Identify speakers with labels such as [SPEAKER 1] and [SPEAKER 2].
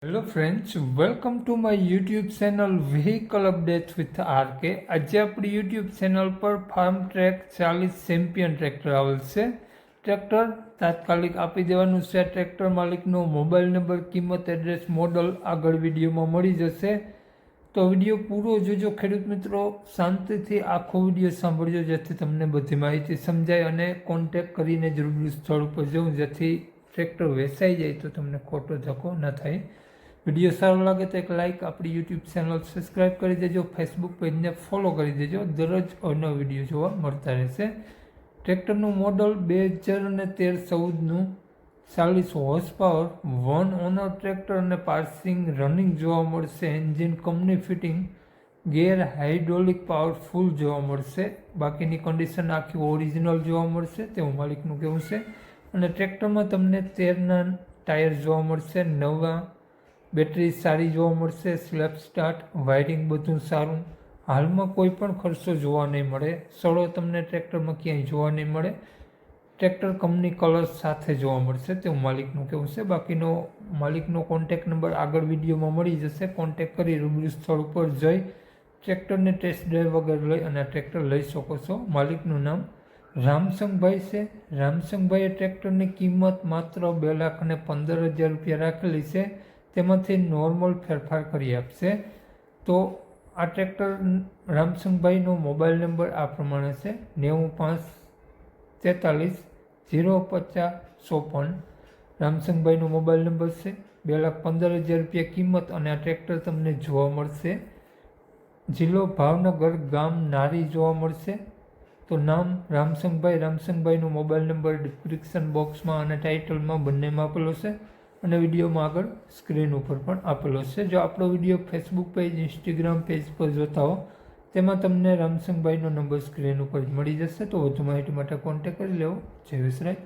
[SPEAKER 1] Hello friends, welcome to my YouTube channel vehicle update with RK. આજે આપણી YouTube channel પર Farmtrac 40 champion tractor આવેલ છે. Tractor તાત્કાલિક આપી દેવાનું છે. ટ્રેક્ટર માલિકનો મોબાઈલ નંબર, કિંમત, એડ્રેસ, મોડલ આગળ વિડીયોમાં મળી જશે. તો વિડીયો પૂરો જોજો ખેડૂત મિત્રો, શાંતિથી આખો વિડીયો સાંભળજો જેથી તમને બધી માહિતી સમજાય અને કોન્ટેક્ટ કરીને જ રૂબરૂ સ્થળ ઉપર જવું જેથી ટ્રેક્ટર વેચાઈ જાય તો તમને ખોટો ધક્કો ન થાય. વિડીયો સારો લાગે તો એક લાઇક, આપણી યુટ્યુબ ચેનલ સબસ્ક્રાઈબ કરી દેજો, ફેસબુક પેજને ફોલો કરી દેજો. દરરોજ અવનવા વિડીયો જોવા મળતા રહેશે. ટ્રેક્ટરનું મોડલ 2013-14નું 40 હોર્સ પાવર, 1 ઓનર ટ્રેક્ટર અને પાર્સિંગ રનિંગ જોવા મળશે. Engine company fitting, gear hydraulic powerful જોવા મળશે. બાકીની કન્ડિશન આખી ઓરિજિનલ જોવા મળશે તેવું માલિકનું કહેવું છે. અને ટ્રેક્ટરમાં તમને 13ના ટાયર જોવા મળશે. નવા બેટરી સારી જોવા મળશે. સ્લેપ સ્ટાર્ટ, વાયરિંગ બધું સારું. હાલમાં કોઈ પણ ખર્ચો જોવા નહીં મળે. સડો તમને ટ્રેક્ટરમાં ક્યાંય જોવા નહીં મળે. ટ્રેક્ટર કંપની કલર સાથે જોવા મળશે તેવું માલિકનું કહેવું છે. બાકીનો માલિકનો કોન્ટેક નંબર આગળ વિડીયોમાં મળી જશે. કોન્ટેક કરી રૂબરૂ સ્થળ ઉપર જઈ ટ્રેક્ટરને ટેસ્ટ ડ્રાઈવ વગર લઈ અને ટ્રેક્ટર લઈ શકો છો. માલિકનું નામ રામસંગભાઈ છે. રામસંગભાઈએ ટ્રેક્ટરની કિંમત માત્ર 2,15,000 રૂપિયા રાખેલી છે. તેમાંથી નોર્મલ ફેરફાર કરી આપશે. તો આ ટ્રેક્ટર રામસંગભાઈનો મોબાઈલ નંબર આ પ્રમાણે છે: 9543 050 રામસંગભાઈનો મોબાઈલ નંબર છે. 2,15,000 રૂપિયા કિંમત અને આ ટ્રેક્ટર તમને જોવા મળશે. જિલ્લો ભાવનગર, ગામ નારી જોવા મળશે. તો નામ રામસંગભાઈનો મોબાઈલ નંબર ડિસ્ક્રિપ્શન બોક્સમાં અને ટાઇટલમાં બંનેમાં આપેલો છે અને વિડીયોમાં આગળ સ્ક્રીન ઉપર પણ આપેલો છે. જો આપણો video Facebook page, Instagram page પર જોતા હો તેમાં તમને રામસંગભાઈનો નંબર સ્ક્રીન ઉપર મળી જશે. તો વધુ માહિતી માટે કોન્ટેક્ટ કરી લેવો. જય વિસરાય.